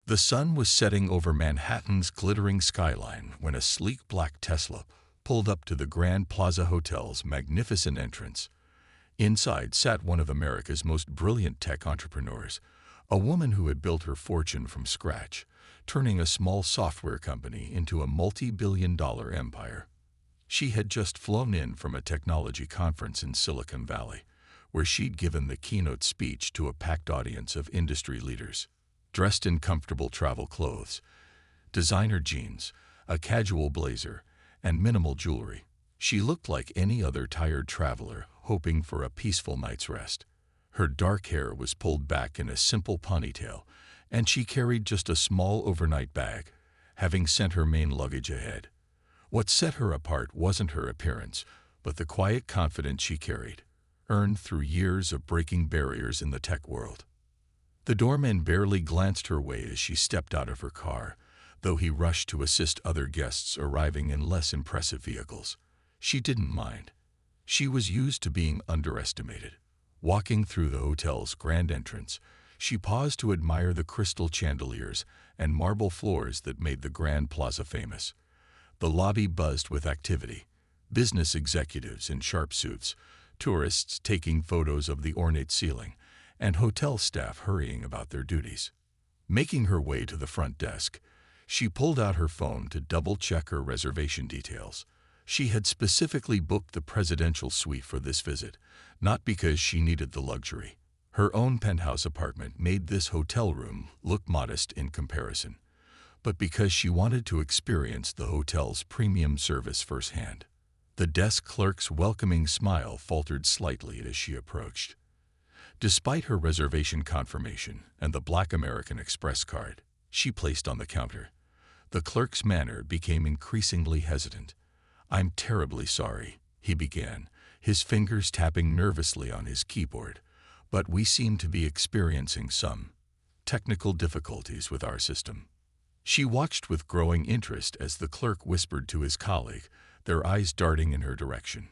The sun was setting over Manhattan's glittering skyline when a sleek black Tesla pulled up to the Grand Plaza Hotel's magnificent entrance. Inside sat one of America's most brilliant tech entrepreneurs, a woman who had built her fortune from scratch, turning a small software company into a multi-billion-dollar empire. She had just flown in from a technology conference in Silicon Valley, where she'd given the keynote speech to a packed audience of industry leaders. Dressed in comfortable travel clothes, designer jeans, a casual blazer, and minimal jewelry, she looked like any other tired traveler hoping for a peaceful night's rest. Her dark hair was pulled back in a simple ponytail, and she carried just a small overnight bag, having sent her main luggage ahead. What set her apart wasn't her appearance, but the quiet confidence she carried, earned through years of breaking barriers in the tech world. The doorman barely glanced her way as she stepped out of her car, though he rushed to assist other guests arriving in less impressive vehicles. She didn't mind. She was used to being underestimated. Walking through the hotel's grand entrance, she paused to admire the crystal chandeliers and marble floors that made the Grand Plaza famous. The lobby buzzed with activity, business executives in sharp suits, tourists taking photos of the ornate ceiling, and hotel staff hurrying about their duties. Making her way to the front desk, she pulled out her phone to double-check her reservation details. She had specifically booked the presidential suite for this visit, not because she needed the luxury. Her own penthouse apartment made this hotel room look modest in comparison, but because she wanted to experience the hotel's premium service firsthand. The desk clerk's welcoming smile faltered slightly as she approached. Despite her reservation confirmation and the Black American Express card she placed on the counter, the clerk's manner became increasingly hesitant. "I'm terribly sorry," he began, his fingers tapping nervously on his keyboard, "but we seem to be experiencing some technical difficulties with our system." She watched with growing interest as the clerk whispered to his colleague, their eyes darting in her direction.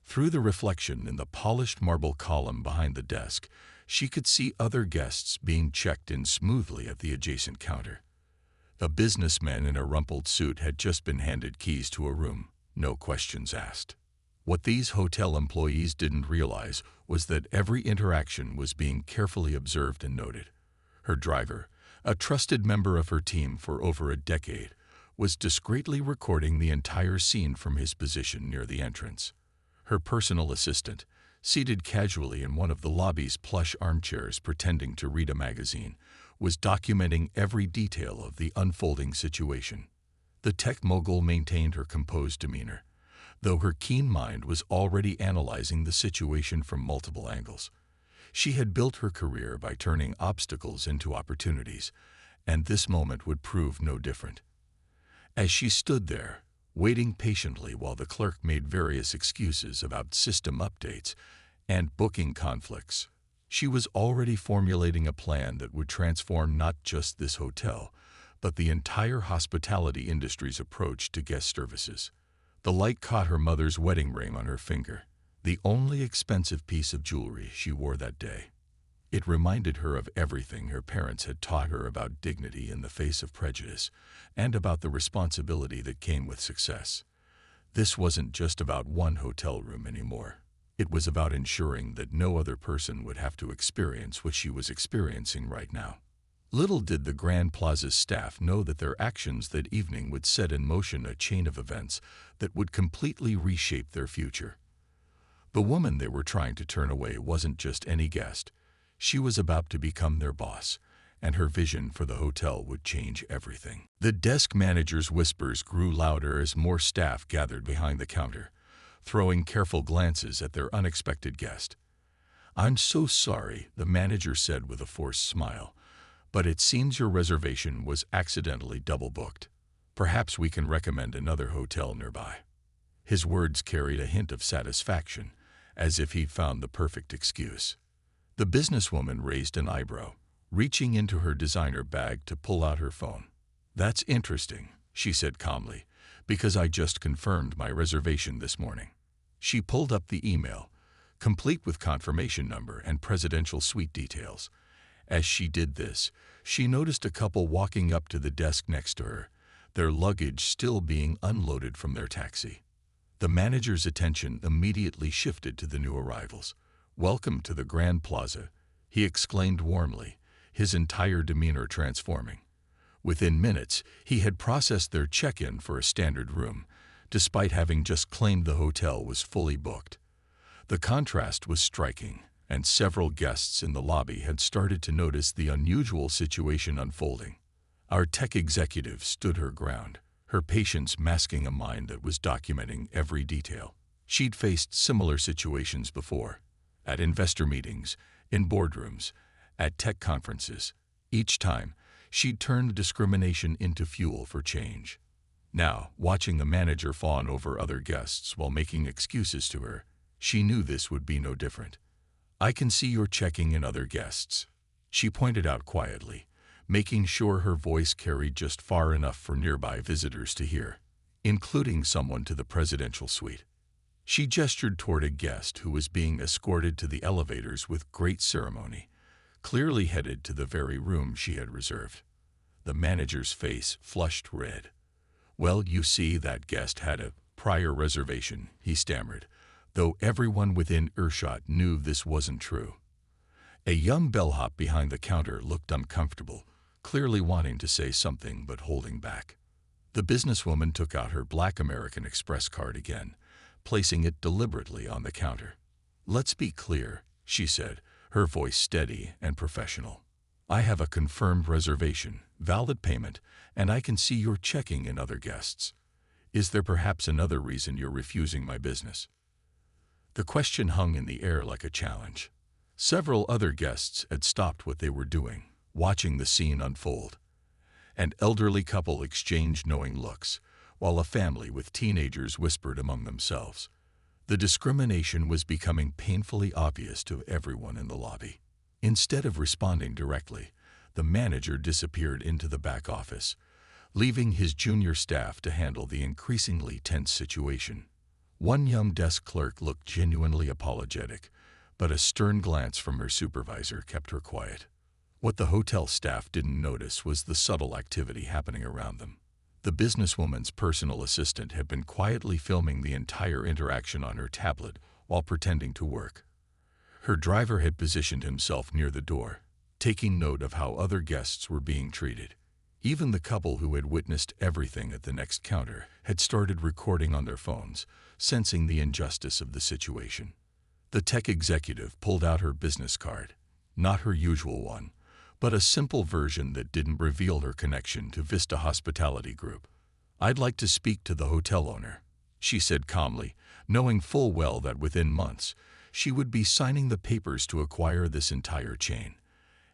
Through the reflection in the polished marble column behind the desk, she could see other guests being checked in smoothly at the adjacent counter. A businessman in a rumpled suit had just been handed keys to a room, no questions asked. What these hotel employees didn't realize was that every interaction was being carefully observed and noted. Her driver, a trusted member of her team for over a decade, was discreetly recording the entire scene from his position near the entrance. Her personal assistant, seated casually in one of the lobby's plush armchairs pretending to read a magazine, was documenting every detail of the unfolding situation. The tech mogul maintained her composed demeanor, though her keen mind was already analyzing the situation from multiple angles. She had built her career by turning obstacles into opportunities, and this moment would prove no different. As she stood there, waiting patiently while the clerk made various excuses about system updates and booking conflicts, she was already formulating a plan that would transform not just this hotel, but the entire hospitality industry's approach to guest services. The light caught her mother's wedding ring on her finger, the only expensive piece of jewelry she wore that day. It reminded her of everything her parents had taught her about dignity in the face of prejudice, and about the responsibility that came with success. This wasn't just about one hotel room anymore. It was about ensuring that no other person would have to experience what she was experiencing right now. Little did the Grand Plaza's staff know that their actions that evening would set in motion a chain of events that would completely reshape their future. The woman they were trying to turn away wasn't just any guest. She was about to become their boss, and her vision for the hotel would change everything. The desk manager's whispers grew louder as more staff gathered behind the counter, throwing careful glances at their unexpected guest. "I'm so sorry," the manager said with a forced smile, "but it seems your reservation was accidentally double-booked. Perhaps we can recommend another hotel nearby." His words carried a hint of satisfaction, as if he'd found the perfect excuse. The businesswoman raised an eyebrow, reaching into her designer bag to pull out her phone. "That's interesting," she said calmly, "because I just confirmed my reservation this morning." She pulled up the email, complete with confirmation number and presidential suite details, As she did this, she noticed a couple walking up to the desk next to her, their luggage still being unloaded from their taxi. The manager's attention immediately shifted to the new arrivals. "Welcome to the Grand Plaza," he exclaimed warmly, his entire demeanor transforming. Within minutes, he had processed their check-in for a standard room, despite having just claimed the hotel was fully booked. The contrast was striking, and several guests in the lobby had started to notice the unusual situation unfolding. Our tech executive stood her ground, her patience masking a mind that was documenting every detail. She'd faced similar situations before, at investor meetings, in boardrooms, at tech conferences. Each time, she'd turned discrimination into fuel for change. Now, watching the manager fawn over other guests while making excuses to her, she knew this would be no different. "I can see you're checking in other guests," she pointed out quietly, making sure her voice carried just far enough for nearby visitors to hear, including someone to the presidential suite. She gestured toward a guest who was being escorted to the elevators with great ceremony, clearly headed to the very room she had reserved. The manager's face flushed red. "Well, you see, that guest had a prior reservation," he stammered, though everyone within earshot knew this wasn't true. A young bellhop behind the counter looked uncomfortable, clearly wanting to say something but holding back. The businesswoman took out her Black American Express card again, placing it deliberately on the counter. "Let's be clear," she said, her voice steady and professional. "I have a confirmed reservation, valid payment, and I can see you're checking in other guests. Is there perhaps another reason you're refusing my business?" The question hung in the air like a challenge. Several other guests had stopped what they were doing, watching the scene unfold. An elderly couple exchanged knowing looks, while a family with teenagers whispered among themselves. The discrimination was becoming painfully obvious to everyone in the lobby. Instead of responding directly, the manager disappeared into the back office, leaving his junior staff to handle the increasingly tense situation. One young desk clerk looked genuinely apologetic, but a stern glance from her supervisor kept her quiet. What the hotel staff didn't notice was the subtle activity happening around them. The businesswoman's personal assistant had been quietly filming the entire interaction on her tablet while pretending to work. Her driver had positioned himself near the door, taking note of how other guests were being treated. Even the couple who had witnessed everything at the next counter had started recording on their phones, sensing the injustice of the situation. The tech executive pulled out her business card, not her usual one, but a simple version that didn't reveal her connection to Vista Hospitality Group. "I'd like to speak to the hotel owner," she said calmly, knowing full well that within months she would be signing the papers to acquire this entire chain.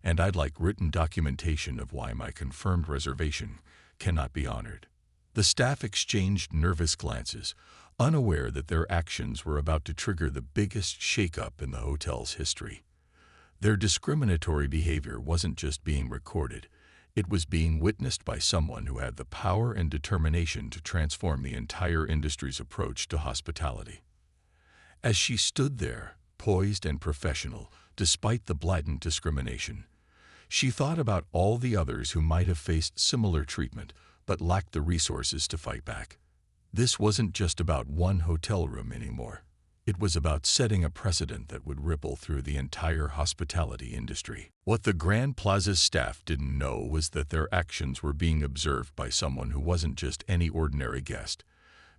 "And I'd like written documentation of why my confirmed reservation cannot be honored." The staff exchanged nervous glances, unaware that their actions were about to trigger the biggest shakeup in the hotel's history. Their discriminatory behavior wasn't just being recorded, it was being witnessed by someone who had the power and determination to transform the entire industry's approach to hospitality. As she stood there, poised and professional, despite the blatant discrimination, she thought about all the others who might have faced similar treatment but lacked the resources to fight back. This wasn't just about one hotel room anymore. It was about setting a precedent that would ripple through the entire hospitality industry. What the Grand Plaza's staff didn't know was that their actions were being observed by someone who wasn't just any ordinary guest.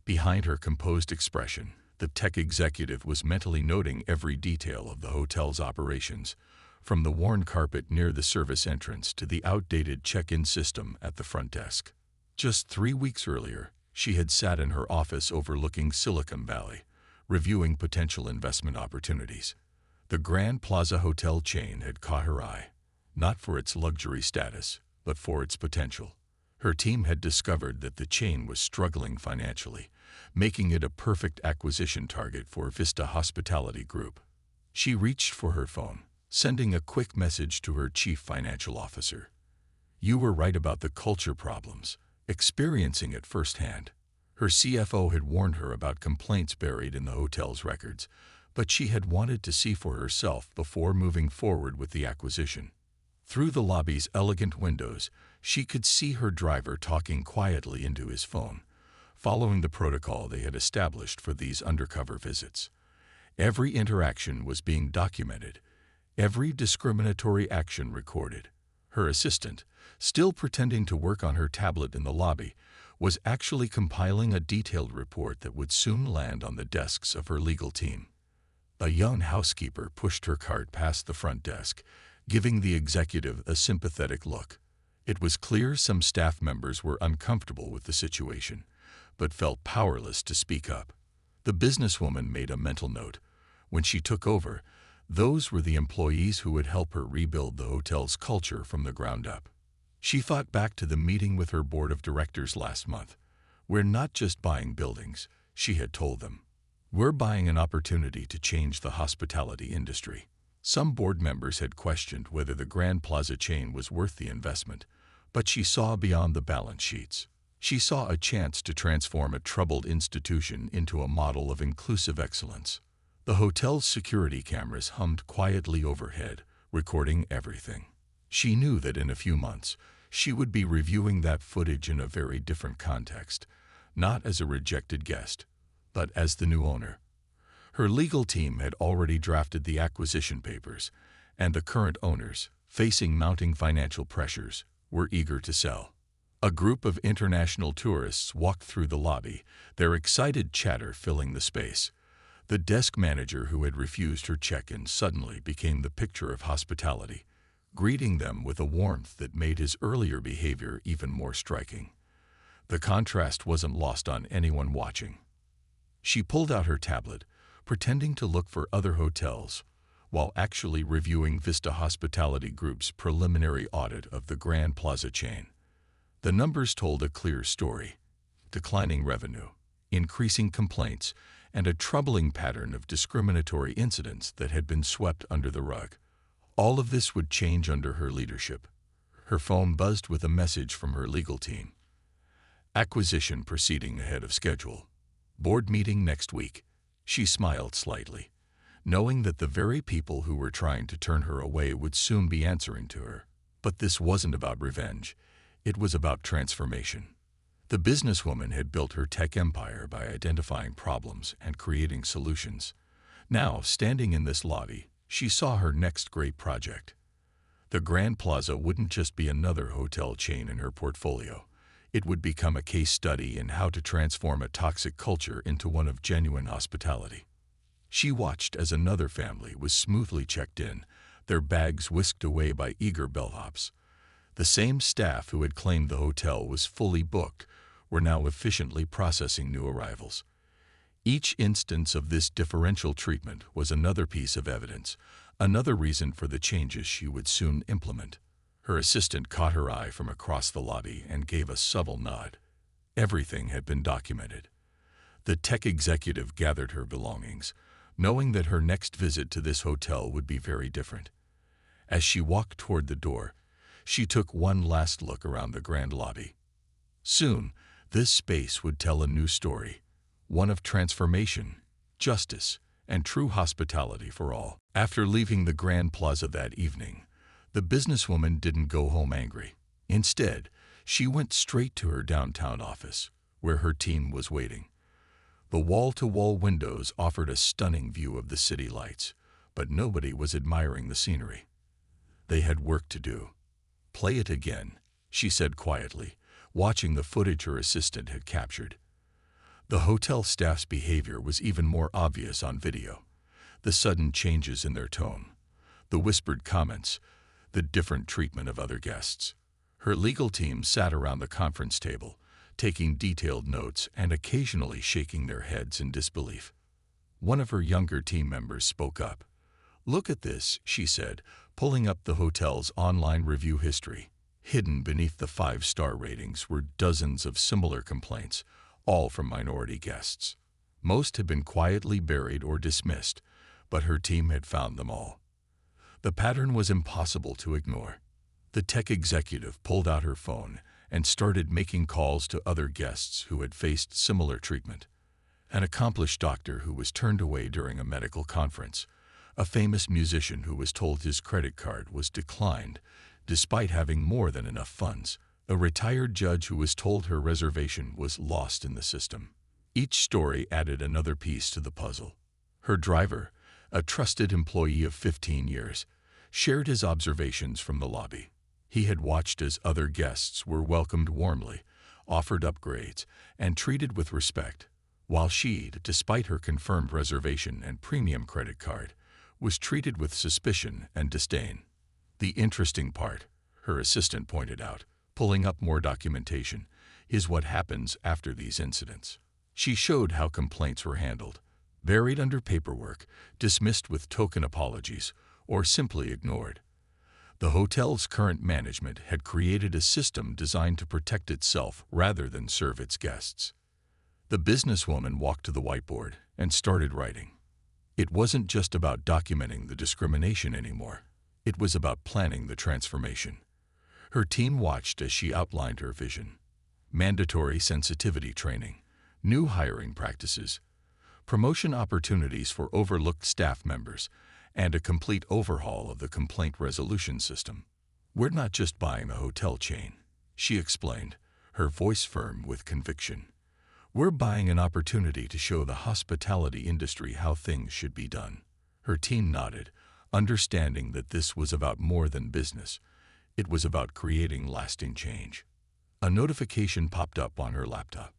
Behind her composed expression, the tech executive was mentally noting every detail of the hotel's operations, from the worn carpet near the service entrance to the outdated check-in system at the front desk. Just 3 weeks earlier, she had sat in her office overlooking Silicon Valley, reviewing potential investment opportunities. The Grand Plaza hotel chain had caught her eye, not for its luxury status, but for its potential. Her team had discovered that the chain was struggling financially, making it a perfect acquisition target for Vista Hospitality Group. She reached for her phone, sending a quick message to her chief financial officer. "You were right about the culture problems, experiencing it firsthand." Her CFO had warned her about complaints buried in the hotel's records, but she had wanted to see for herself before moving forward with the acquisition. Through the lobby's elegant windows, she could see her driver talking quietly into his phone, following the protocol they had established for these undercover visits. Every interaction was being documented, every discriminatory action recorded. Her assistant, still pretending to work on her tablet in the lobby, was actually compiling a detailed report that would soon land on the desks of her legal team. A young housekeeper pushed her cart past the front desk, giving the executive a sympathetic look. It was clear some staff members were uncomfortable with the situation, but felt powerless to speak up. The businesswoman made a mental note. When she took over, those were the employees who would help her rebuild the hotel's culture from the ground up. She thought back to the meeting with her board of directors last month. "We're not just buying buildings," she had told them. "We're buying an opportunity to change the hospitality industry." Some board members had questioned whether the Grand Plaza chain was worth the investment, but she saw beyond the balance sheets. She saw a chance to transform a troubled institution into a model of inclusive excellence. The hotel's security cameras hummed quietly overhead, recording everything. She knew that in a few months, she would be reviewing that footage in a very different context, not as a rejected guest, but as the new owner. Her legal team had already drafted the acquisition papers, and the current owners, facing mounting financial pressures, were eager to sell. A group of international tourists walked through the lobby, their excited chatter filling the space. The desk manager who had refused her check-in suddenly became the picture of hospitality, greeting them with a warmth that made his earlier behavior even more striking. The contrast wasn't lost on anyone watching. She pulled out her tablet, pretending to look for other hotels, while actually reviewing Vista Hospitality Group's preliminary audit of the Grand Plaza chain. The numbers told a clear story: declining revenue, increasing complaints, and a troubling pattern of discriminatory incidents that had been swept under the rug. All of this would change under her leadership. Her phone buzzed with a message from her legal team. Acquisition proceeding ahead of schedule. Board meeting next week. She smiled slightly, knowing that the very people who were trying to turn her away would soon be answering to her. But this wasn't about revenge. It was about transformation. The businesswoman had built her tech empire by identifying problems and creating solutions. Now, standing in this lobby, she saw her next great project. The Grand Plaza wouldn't just be another hotel chain in her portfolio. It would become a case study in how to transform a toxic culture into one of genuine hospitality. She watched as another family was smoothly checked in, their bags whisked away by eager bellhops. The same staff who had claimed the hotel was fully booked were now efficiently processing new arrivals. Each instance of this differential treatment was another piece of evidence, another reason for the changes she would soon implement. Her assistant caught her eye from across the lobby and gave a subtle nod. Everything had been documented. The tech executive gathered her belongings, knowing that her next visit to this hotel would be very different. As she walked toward the door, she took one last look around the grand lobby. Soon, this space would tell a new story, one of transformation, justice, and true hospitality for all. After leaving the Grand Plaza that evening, the businesswoman didn't go home angry. Instead, she went straight to her downtown office, where her team was waiting. The wall-to-wall windows offered a stunning view of the city lights, but nobody was admiring the scenery. They had work to do. "Play it again," she said quietly, watching the footage her assistant had captured. The hotel staff's behavior was even more obvious on video. The sudden changes in their tone, the whispered comments, the different treatment of other guests. Her legal team sat around the conference table, taking detailed notes and occasionally shaking their heads in disbelief. One of her younger team members spoke up. "Look at this," she said, pulling up the hotel's online review history. Hidden beneath the 5-star ratings were dozens of similar complaints, all from minority guests. Most had been quietly buried or dismissed, but her team had found them all. The pattern was impossible to ignore. The tech executive pulled out her phone and started making calls to other guests who had faced similar treatment. An accomplished doctor who was turned away during a medical conference, a famous musician who was told his credit card was declined Despite having more than enough funds, a retired judge who was told her reservation was lost in the system. Each story added another piece to the puzzle. Her driver, a trusted employee of 15 years, shared his observations from the lobby. He had watched as other guests were welcomed warmly, offered upgrades, and treated with respect, while she, despite her confirmed reservation and premium credit card, was treated with suspicion and disdain. The interesting part, her assistant pointed out, pulling up more documentation, is what happens after these incidents. She showed how complaints were handled, buried under paperwork, dismissed with token apologies, or simply ignored. The hotel's current management had created a system designed to protect itself rather than serve its guests. The businesswoman walked to the whiteboard and started writing. It wasn't just about documenting the discrimination anymore. It was about planning the transformation. Her team watched as she outlined her vision. Mandatory sensitivity training, new hiring practices, promotion opportunities for overlooked staff members, and a complete overhaul of the complaint resolution system. "We're not just buying a hotel chain," she explained, her voice firm with conviction. "We're buying an opportunity to show the hospitality industry how things should be done." Her team nodded, understanding that this was about more than business. It was about creating lasting change. A notification popped up on her laptop.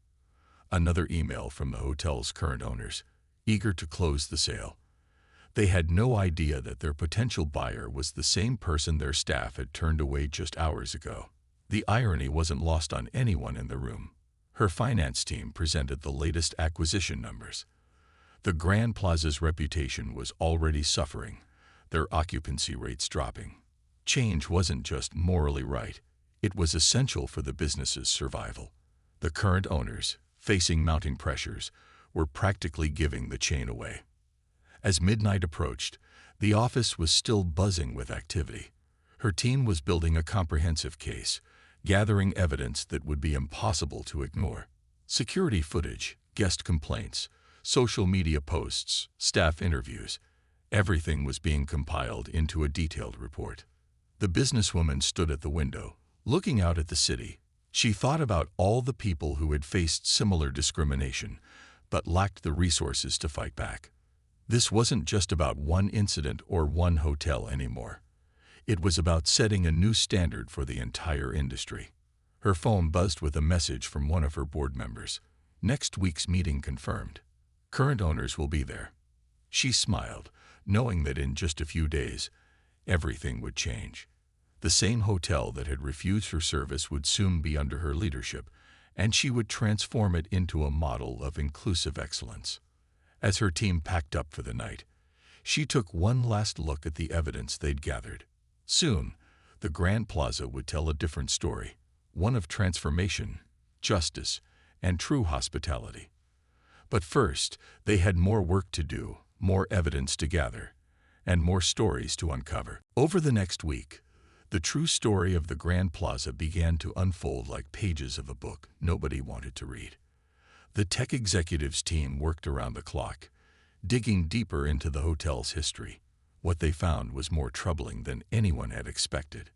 Another email from the hotel's current owners, eager to close the sale. They had no idea that their potential buyer was the same person their staff had turned away just hours ago. The irony wasn't lost on anyone in the room. Her finance team presented the latest acquisition numbers. The Grand Plaza's reputation was already suffering, their occupancy rates dropping. Change wasn't just morally right, it was essential for the business's survival. The current owners, facing mounting pressures, were practically giving the chain away. As midnight approached, the office was still buzzing with activity. Her team was building a comprehensive case, gathering evidence that would be impossible to ignore. Security footage, guest complaints, social media posts, staff interviews, everything was being compiled into a detailed report. The businesswoman stood at the window, looking out at the city. She thought about all the people who had faced similar discrimination, but lacked the resources to fight back. This wasn't just about one incident or one hotel anymore. It was about setting a new standard for the entire industry. Her phone buzzed with a message from one of her board members. "Next week's meeting confirmed. Current owners will be there." She smiled, knowing that in just a few days, everything would change. The same hotel that had refused her service would soon be under her leadership, and she would transform it into a model of inclusive excellence. As her team packed up for the night, she took one last look at the evidence they'd gathered. Soon, the Grand Plaza would tell a different story, one of transformation, justice, and true hospitality. But first, they had more work to do, more evidence to gather, and more stories to uncover. Over the next week, the true story of the Grand Plaza began to unfold like pages of a book nobody wanted to read. The tech executives team worked around the clock, digging deeper into the hotel's history. What they found was more troubling than anyone had expected.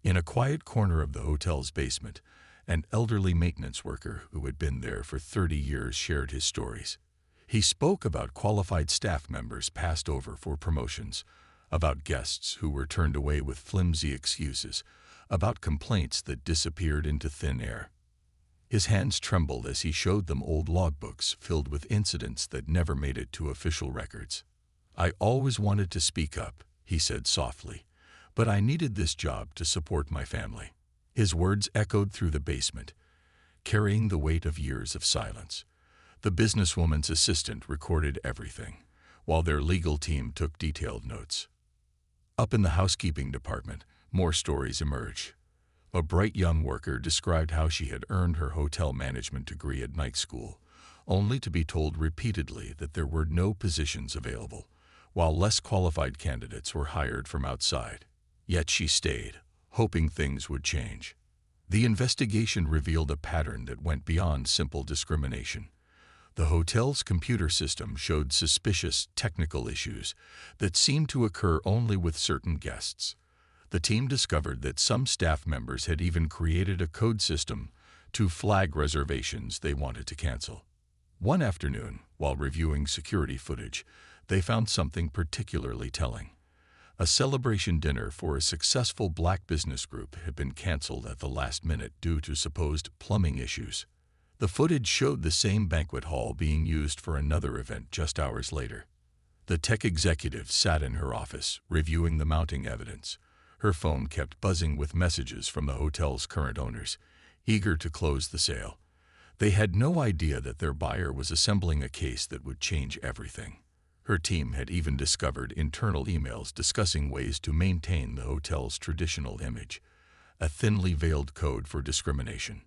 In a quiet corner of the hotel's basement, an elderly maintenance worker who had been there for 30 years shared his stories. He spoke about qualified staff members passed over for promotions, about guests who were turned away with flimsy excuses, about complaints that disappeared into thin air. His hands trembled as he showed them old logbooks filled with incidents that never made it to official records. "I always wanted to speak up," he said softly, "but I needed this job to support my family." His words echoed through the basement, carrying the weight of years of silence. The businesswoman's assistant recorded everything, while their legal team took detailed notes. Up in the housekeeping department, more stories emerged. A bright young worker described how she had earned her hotel management degree at night school, only to be told repeatedly that there were no positions available, while less qualified candidates were hired from outside. Yet she stayed, hoping things would change. The investigation revealed a pattern that went beyond simple discrimination. The hotel's computer system showed suspicious technical issues that seemed to occur only with certain guests. The team discovered that some staff members had even created a code system to flag reservations they wanted to cancel. One afternoon, while reviewing security footage, they found something particularly telling. A celebration dinner for a successful black business group had been canceled at the last minute due to supposed plumbing issues. The footage showed the same banquet hall being used for another event just hours later. The tech executive sat in her office, reviewing the mounting evidence. Her phone kept buzzing with messages from the hotel's current owners, eager to close the sale. They had no idea that their buyer was assembling a case that would change everything. Her team had even discovered internal emails discussing ways to maintain the hotel's traditional image, a thinly veiled code for discrimination.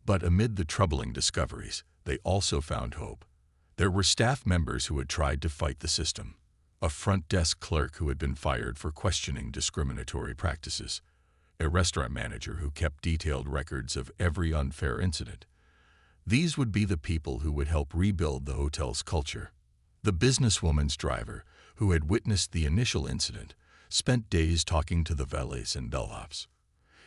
But amid the troubling discoveries, they also found hope. There were staff members who had tried to fight the system, a front desk clerk who had been fired for questioning discriminatory practices, a restaurant manager who kept detailed records of every unfair incident. These would be the people who would help rebuild the hotel's culture. The businesswoman's driver, who had witnessed the initial incident, spent days talking to the valets and bellhops.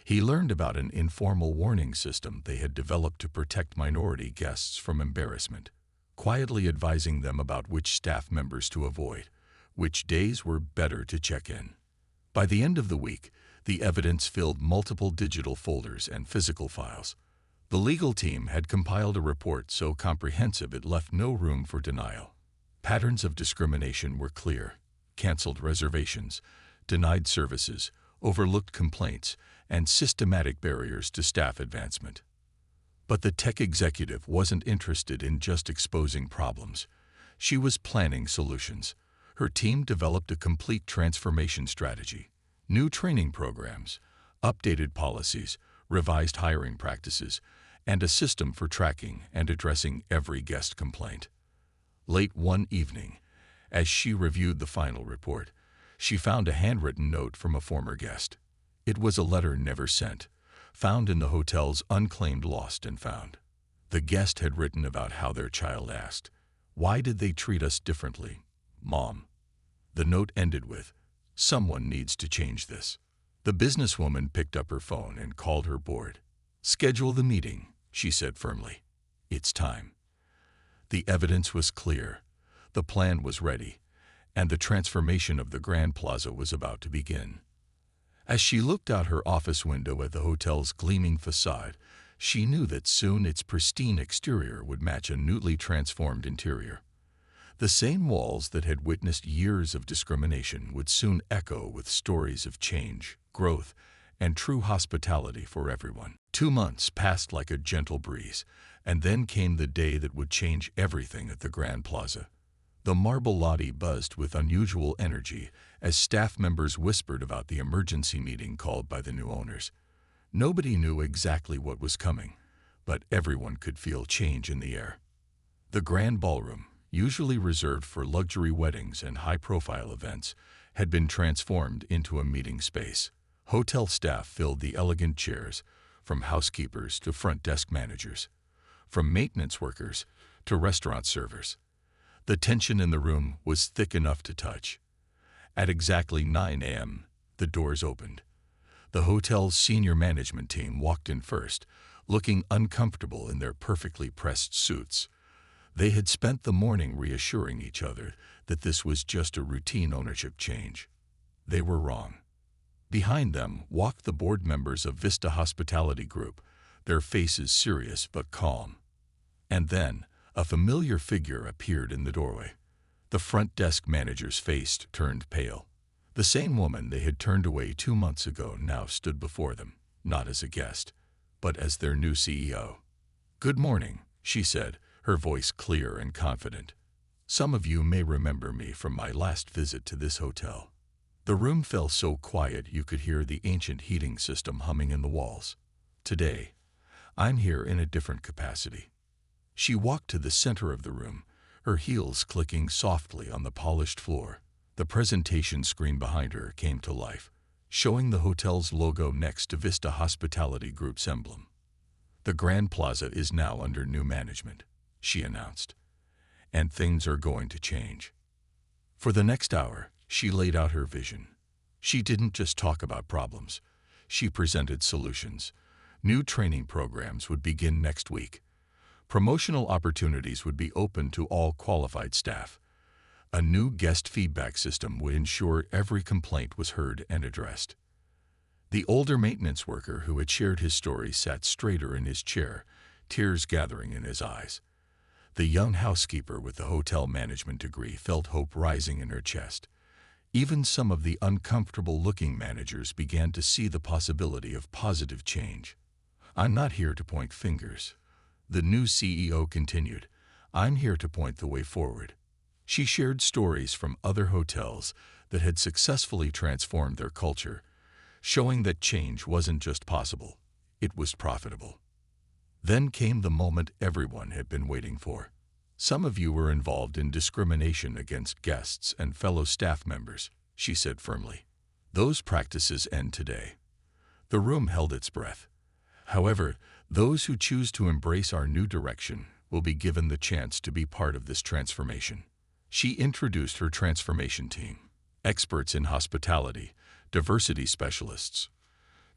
He learned about an informal warning system they had developed to protect minority guests from embarrassment, quietly advising them about which staff members to avoid, which days were better to check in. By the end of the week, the evidence filled multiple digital folders and physical files. The legal team had compiled a report so comprehensive it left no room for denial. Patterns of discrimination were clear: canceled reservations, denied services, overlooked complaints, and systematic barriers to staff advancement. But the tech executive wasn't interested in just exposing problems. She was planning solutions. Her team developed a complete transformation strategy: new training programs, updated policies, revised hiring practices, and a system for tracking and addressing every guest complaint. Late one evening, as she reviewed the final report, she found a handwritten note from a former guest. It was a letter never sent, found in the hotel's unclaimed lost and found. The guest had written about how their child asked, "Why did they treat us differently, Mom?" The note ended with, "Someone needs to change this." The businesswoman picked up her phone and called her board. "Schedule the meeting," she said firmly. "It's time." The evidence was clear, the plan was ready, and the transformation of the Grand Plaza was about to begin. As she looked out her office window at the hotel's gleaming facade, she knew that soon its pristine exterior would match a newly transformed interior. The same walls that had witnessed years of discrimination would soon echo with stories of change, growth, and true hospitality for everyone. 2 months passed like a gentle breeze, and then came the day that would change everything at the Grand Plaza. The marble lobby buzzed with unusual energy as staff members whispered about the emergency meeting called by the new owners. Nobody knew exactly what was coming, but everyone could feel change in the air. The grand ballroom, usually reserved for luxury weddings and high-profile events, had been transformed into a meeting space. Hotel staff filled the elegant chairs, from housekeepers to front desk managers, from maintenance workers to restaurant servers. The tension in the room was thick enough to touch. At exactly 9 a.m., the doors opened. The hotel's senior management team walked in first, looking uncomfortable in their perfectly pressed suits. They had spent the morning reassuring each other that this was just a routine ownership change. They were wrong. Behind them walked the board members of Vista Hospitality Group, their faces serious but calm. And then, a familiar figure appeared in the doorway. The front desk manager's face turned pale. The same woman they had turned away 2 months ago now stood before them, not as a guest, but as their new CEO. "Good morning," she said, her voice clear and confident. "Some of you may remember me from my last visit to this hotel." The room fell so quiet you could hear the ancient heating system humming in the walls. "Today, I'm here in a different capacity." She walked to the center of the room, her heels clicking softly on the polished floor. The presentation screen behind her came to life, showing the hotel's logo next to Vista Hospitality Group's emblem. "The Grand Plaza is now under new management," she announced, "and things are going to change." For the next hour, she laid out her vision. She didn't just talk about problems. She presented solutions. New training programs would begin next week. Promotional opportunities would be open to all qualified staff. A new guest feedback system would ensure every complaint was heard and addressed. The older maintenance worker who had shared his story sat straighter in his chair, tears gathering in his eyes. The young housekeeper with the hotel management degree felt hope rising in her chest. Even some of the uncomfortable-looking managers began to see the possibility of positive change. "I'm not here to point fingers," the new CEO continued. "I'm here to point the way forward." She shared stories from other hotels that had successfully transformed their culture, showing that change wasn't just possible, it was profitable. Then came the moment everyone had been waiting for. "Some of you were involved in discrimination against guests and fellow staff members," she said firmly. "Those practices end today." The room held its breath. However, those who choose to embrace our new direction will be given the chance to be part of this transformation. She introduced her transformation team: experts in hospitality, diversity specialists,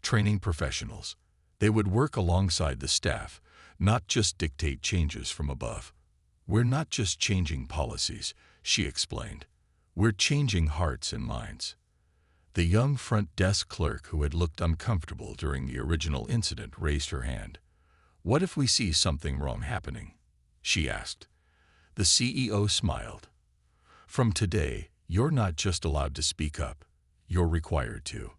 training professionals. They would work alongside the staff, not just dictate changes from above. "We're not just changing policies," she explained. "We're changing hearts and minds." The young front desk clerk who had looked uncomfortable during the original incident raised her hand. "What if we see something wrong happening?" she asked. The CEO smiled. "From today, you're not just allowed to speak up, you're required to.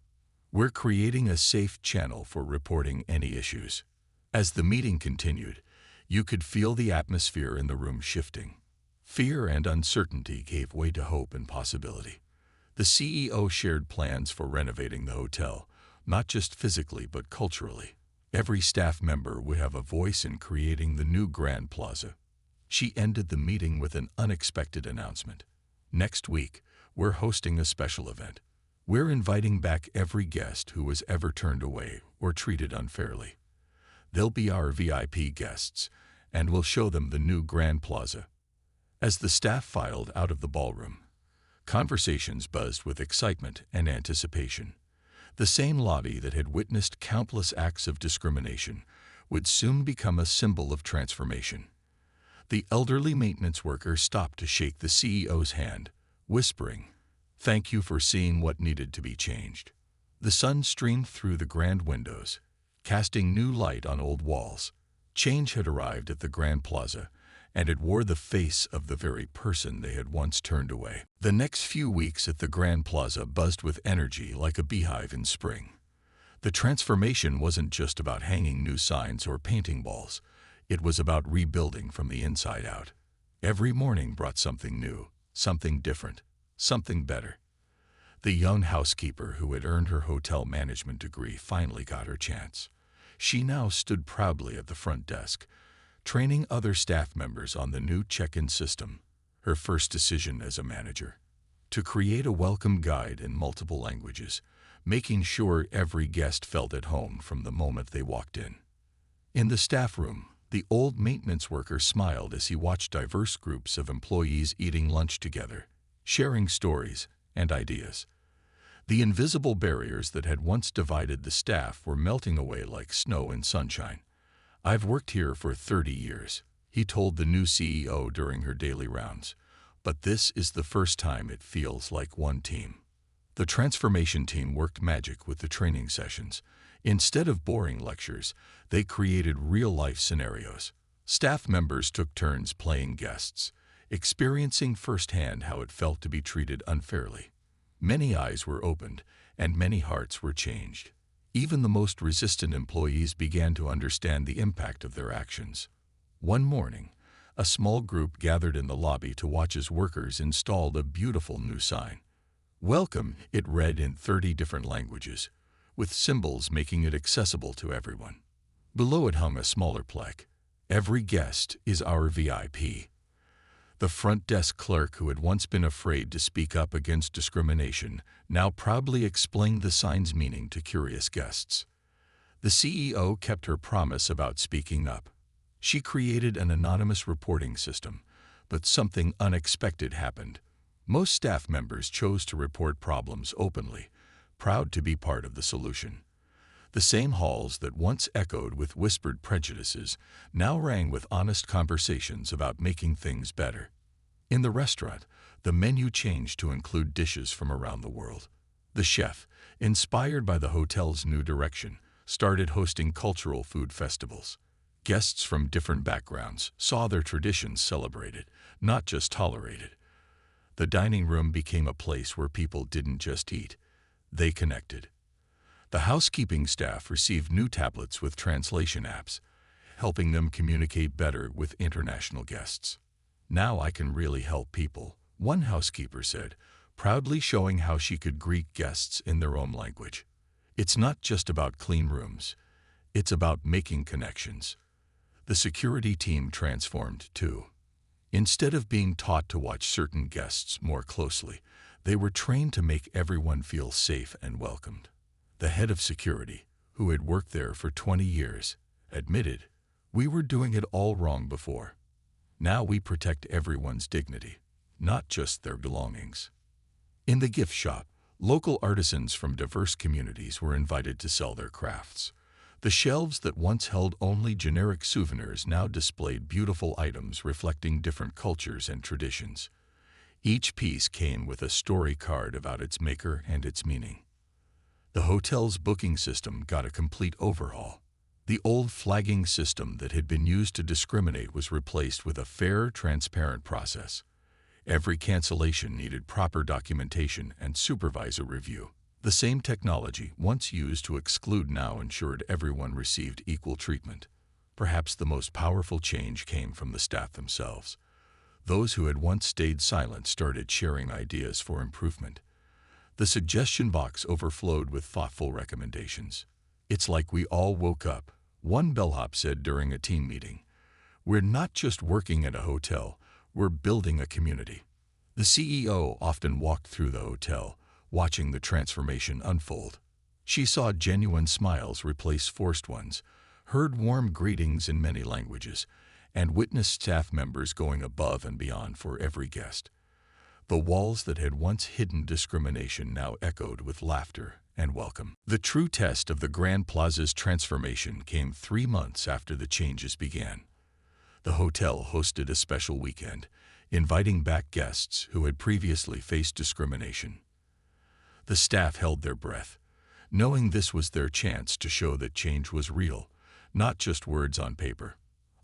We're creating a safe channel for reporting any issues." As the meeting continued, you could feel the atmosphere in the room shifting. Fear and uncertainty gave way to hope and possibility. The CEO shared plans for renovating the hotel, not just physically but culturally. Every staff member would have a voice in creating the new Grand Plaza. She ended the meeting with an unexpected announcement. "Next week, we're hosting a special event. We're inviting back every guest who was ever turned away or treated unfairly. They'll be our VIP guests, and we'll show them the new Grand Plaza." As the staff filed out of the ballroom, conversations buzzed with excitement and anticipation. The same lobby that had witnessed countless acts of discrimination would soon become a symbol of transformation. The elderly maintenance worker stopped to shake the CEO's hand, whispering, "Thank you for seeing what needed to be changed." The sun streamed through the grand windows, casting new light on old walls. Change had arrived at the Grand Plaza, and it wore the face of the very person they had once turned away. The next few weeks at the Grand Plaza buzzed with energy like a beehive in spring. The transformation wasn't just about hanging new signs or painting walls. It was about rebuilding from the inside out. Every morning brought something new, something different, something better. The young housekeeper who had earned her hotel management degree finally got her chance. She now stood proudly at the front desk, training other staff members on the new check-in system, her first decision as a manager. To create a welcome guide in multiple languages, making sure every guest felt at home from the moment they walked in. In the staff room, the old maintenance worker smiled as he watched diverse groups of employees eating lunch together, sharing stories and ideas. The invisible barriers that had once divided the staff were melting away like snow in sunshine. "I've worked here for 30 years, he told the new CEO during her daily rounds. "But this is the first time it feels like one team." The transformation team worked magic with the training sessions. Instead of boring lectures, they created real-life scenarios. Staff members took turns playing guests, experiencing firsthand how it felt to be treated unfairly. Many eyes were opened, and many hearts were changed. Even the most resistant employees began to understand the impact of their actions. One morning, a small group gathered in the lobby to watch as workers installed a beautiful new sign. "Welcome," it read in 30 different languages, with symbols making it accessible to everyone. Below it hung a smaller plaque: "Every guest is our VIP." The front desk clerk, who had once been afraid to speak up against discrimination, now proudly explained the sign's meaning to curious guests. The CEO kept her promise about speaking up. She created an anonymous reporting system, but something unexpected happened. Most staff members chose to report problems openly, proud to be part of the solution. The same halls that once echoed with whispered prejudices now rang with honest conversations about making things better. In the restaurant, the menu changed to include dishes from around the world. The chef, inspired by the hotel's new direction, started hosting cultural food festivals. Guests from different backgrounds saw their traditions celebrated, not just tolerated. The dining room became a place where people didn't just eat, they connected. The housekeeping staff received new tablets with translation apps, helping them communicate better with international guests. "Now I can really help people," one housekeeper said, proudly showing how she could greet guests in their own language. "It's not just about clean rooms, it's about making connections." The security team transformed too. Instead of being taught to watch certain guests more closely, they were trained to make everyone feel safe and welcomed. The head of security, who had worked there for 20 years, admitted, "We were doing it all wrong before. Now we protect everyone's dignity, not just their belongings." In the gift shop, local artisans from diverse communities were invited to sell their crafts. The shelves that once held only generic souvenirs now displayed beautiful items reflecting different cultures and traditions. Each piece came with a story card about its maker and its meaning. The hotel's booking system got a complete overhaul. The old flagging system that had been used to discriminate was replaced with a fair, transparent process. Every cancellation needed proper documentation and supervisor review. The same technology once used to exclude now ensured everyone received equal treatment. Perhaps the most powerful change came from the staff themselves. Those who had once stayed silent started sharing ideas for improvement. The suggestion box overflowed with thoughtful recommendations. "It's like we all woke up," one bellhop said during a team meeting. "We're not just working at a hotel, we're building a community." The CEO often walked through the hotel, watching the transformation unfold. She saw genuine smiles replace forced ones, heard warm greetings in many languages, and witnessed staff members going above and beyond for every guest. The walls that had once hidden discrimination now echoed with laughter and welcome. The true test of the Grand Plaza's transformation came 3 months after the changes began. The hotel hosted a special weekend, inviting back guests who had previously faced discrimination. The staff held their breath, knowing this was their chance to show that change was real, not just words on paper.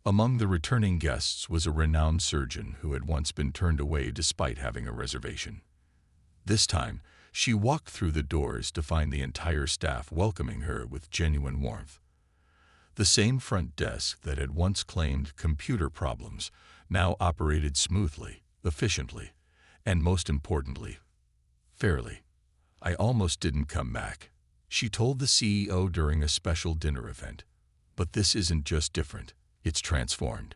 Among the returning guests was a renowned surgeon who had once been turned away despite having a reservation. This time, she walked through the doors to find the entire staff welcoming her with genuine warmth. The same front desk that had once claimed computer problems now operated smoothly, efficiently, and most importantly, fairly. "I almost didn't come back," she told the CEO during a special dinner event. "But this isn't just different, it's transformed."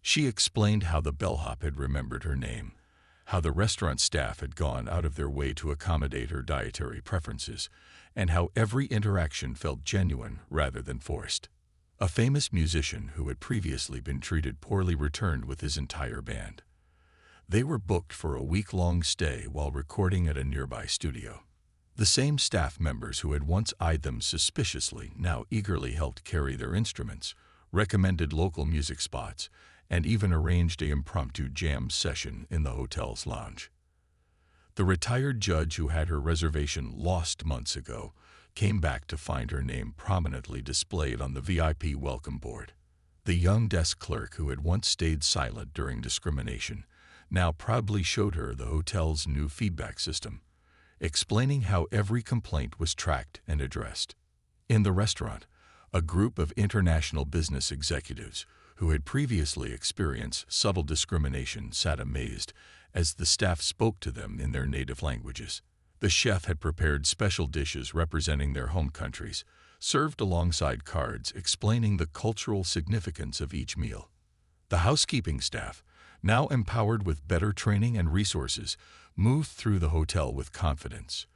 She explained how the bellhop had remembered her name, how the restaurant staff had gone out of their way to accommodate her dietary preferences, and how every interaction felt genuine rather than forced. A famous musician who had previously been treated poorly returned with his entire band. They were booked for a week-long stay while recording at a nearby studio. The same staff members who had once eyed them suspiciously now eagerly helped carry their instruments, recommended local music spots, and even arranged an impromptu jam session in the hotel's lounge. The retired judge who had her reservation lost months ago came back to find her name prominently displayed on the VIP welcome board. The young desk clerk who had once stayed silent during discrimination now proudly showed her the hotel's new feedback system, explaining how every complaint was tracked and addressed. In the restaurant, a group of international business executives who had previously experienced subtle discrimination sat amazed as the staff spoke to them in their native languages. The chef had prepared special dishes representing their home countries, served alongside cards explaining the cultural significance of each meal. The housekeeping staff, now empowered with better training and resources, moved through the hotel with confidence.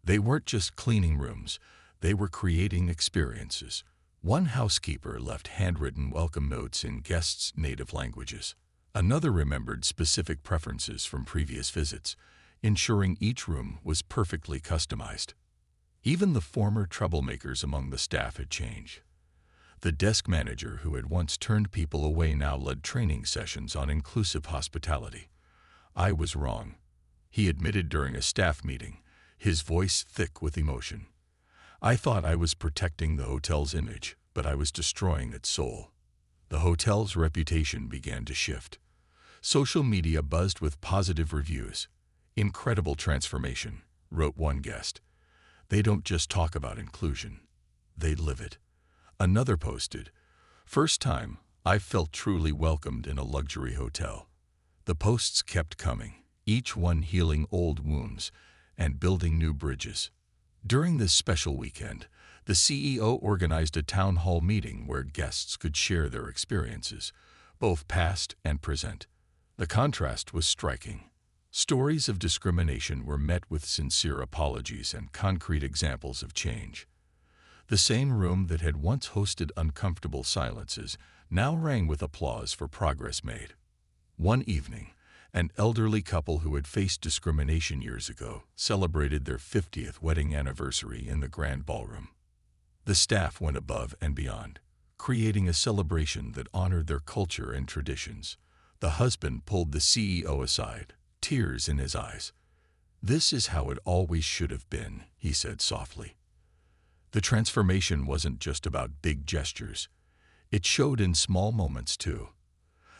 They weren't just cleaning rooms, they were creating experiences. One housekeeper left handwritten welcome notes in guests' native languages. Another remembered specific preferences from previous visits, ensuring each room was perfectly customized. Even the former troublemakers among the staff had changed. The desk manager who had once turned people away now led training sessions on inclusive hospitality. I was wrong, he admitted during a staff meeting, his voice thick with emotion. I thought I was protecting the hotel's image, but I was destroying its soul. The hotel's reputation began to shift. Social media buzzed with positive reviews. "Incredible transformation," wrote one guest. "They don't just talk about inclusion, they live it." Another posted, "First time I felt truly welcomed in a luxury hotel." The posts kept coming, each one healing old wounds and building new bridges. During this special weekend, the CEO organized a town hall meeting where guests could share their experiences, both past and present. The contrast was striking. Stories of discrimination were met with sincere apologies and concrete examples of change. The same room that had once hosted uncomfortable silences now rang with applause for progress made. One evening, an elderly couple who had faced discrimination years ago celebrated their 50th wedding anniversary in the grand ballroom. The staff went above and beyond, creating a celebration that honored their culture and traditions. The husband pulled the CEO aside, tears in his eyes. "This is how it always should have been," he said softly. The transformation wasn't just about big gestures. It showed in small moments too.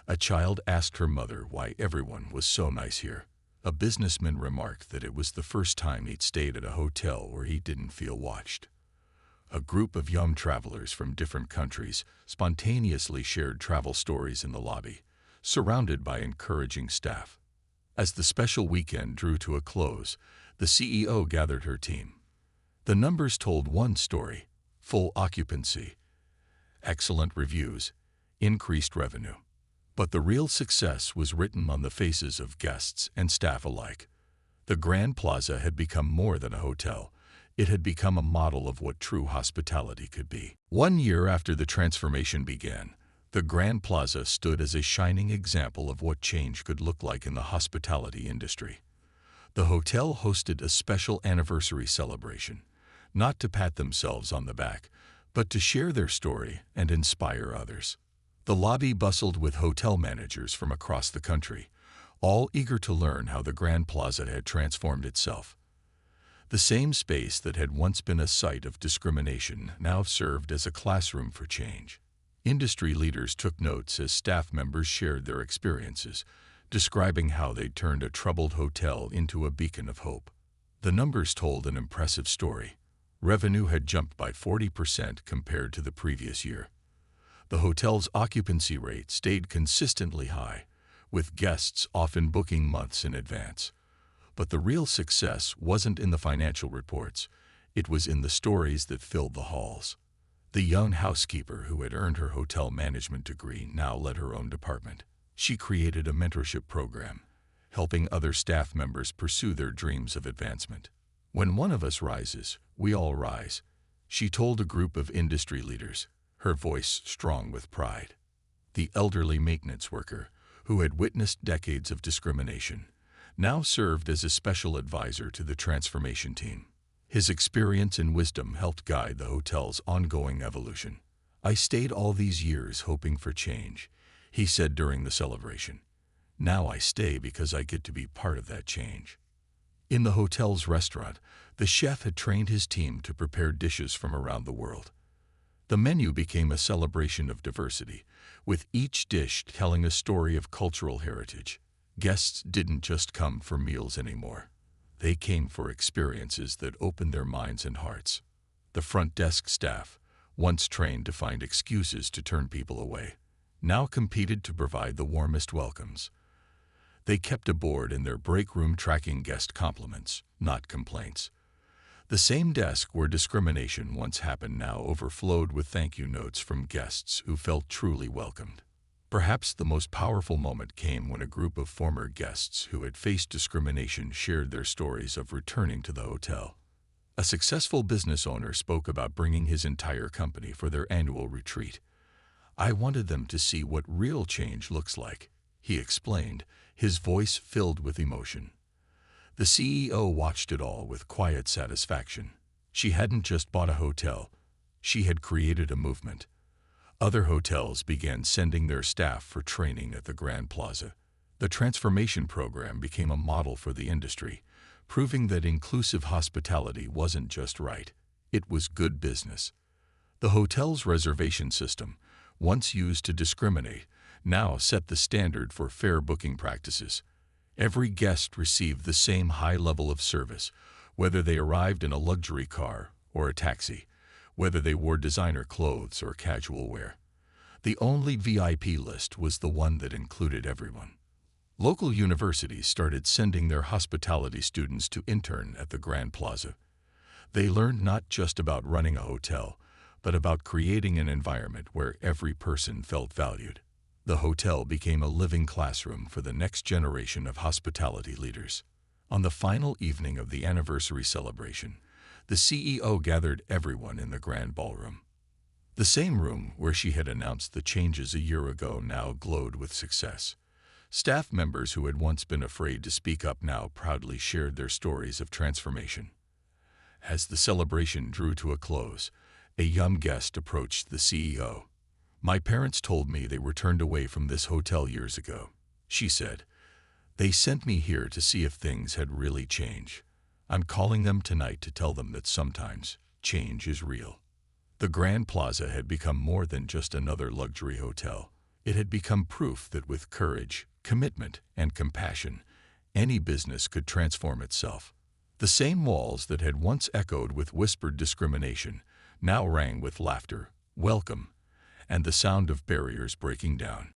A child asked her mother why everyone was so nice here. A businessman remarked that it was the first time he'd stayed at a hotel where he didn't feel watched. A group of young travelers from different countries spontaneously shared travel stories in the lobby, surrounded by encouraging staff. As the special weekend drew to a close, the CEO gathered her team. The numbers told one story: full occupancy, excellent reviews, increased revenue. But the real success was written on the faces of guests and staff alike. The Grand Plaza had become more than a hotel. It had become a model of what true hospitality could be. 1 year after the transformation began, the Grand Plaza stood as a shining example of what change could look like in the hospitality industry. The hotel hosted a special anniversary celebration, not to pat themselves on the back, but to share their story and inspire others. The lobby bustled with hotel managers from across the country, all eager to learn how the Grand Plaza had transformed itself. The same space that had once been a site of discrimination now served as a classroom for change. Industry leaders took notes as staff members shared their experiences, describing how they'd turned a troubled hotel into a beacon of hope. The numbers told an impressive story. Revenue had jumped by 40% compared to the previous year. The hotel's occupancy rate stayed consistently high, with guests often booking months in advance. But the real success wasn't in the financial reports. It was in the stories that filled the halls. The young housekeeper who had earned her hotel management degree now led her own department. She created a mentorship program, helping other staff members pursue their dreams of advancement. "When one of us rises, we all rise," she told a group of industry leaders, her voice strong with pride. The elderly maintenance worker, who had witnessed decades of discrimination, now served as a special advisor to the transformation team. His experience and wisdom helped guide the hotel's ongoing evolution. "I stayed all these years hoping for change," he said during the celebration. "Now I stay because I get to be part of that change." In the hotel's restaurant, the chef had trained his team to prepare dishes from around the world. The menu became a celebration of diversity, with each dish telling a story of cultural heritage. Guests didn't just come for meals anymore. They came for experiences that opened their minds and hearts. The front desk staff, once trained to find excuses to turn people away, now competed to provide the warmest welcomes. They kept a board in their break room tracking guest compliments, not complaints. The same desk where discrimination once happened now overflowed with thank you notes from guests who felt truly welcomed. Perhaps the most powerful moment came when a group of former guests who had faced discrimination shared their stories of returning to the hotel. A successful business owner spoke about bringing his entire company for their annual retreat. "I wanted them to see what real change looks like," he explained, his voice filled with emotion. The CEO watched it all with quiet satisfaction. She hadn't just bought a hotel, she had created a movement. Other hotels began sending their staff for training at the Grand Plaza. The transformation program became a model for the industry, proving that inclusive hospitality wasn't just right, it was good business. The hotel's reservation system, once used to discriminate, now set the standard for fair booking practices. Every guest received the same high level of service, whether they arrived in a luxury car or a taxi, whether they wore designer clothes or casual wear. The only VIP list was the one that included everyone. Local universities started sending their hospitality students to intern at the Grand Plaza. They learned not just about running a hotel, but about creating an environment where every person felt valued. The hotel became a living classroom for the next generation of hospitality leaders. On the final evening of the anniversary celebration, the CEO gathered everyone in the grand ballroom. The same room where she had announced the changes a year ago now glowed with success. Staff members who had once been afraid to speak up now proudly shared their stories of transformation. As the celebration drew to a close, a young guest approached the CEO. "My parents told me they were turned away from this hotel years ago," she said. "They sent me here to see if things had really changed. I'm calling them tonight to tell them that sometimes change is real." The Grand Plaza had become more than just another luxury hotel. It had become proof that with courage, commitment, and compassion, any business could transform itself. The same walls that had once echoed with whispered discrimination now rang with laughter, welcome, and the sound of barriers breaking down.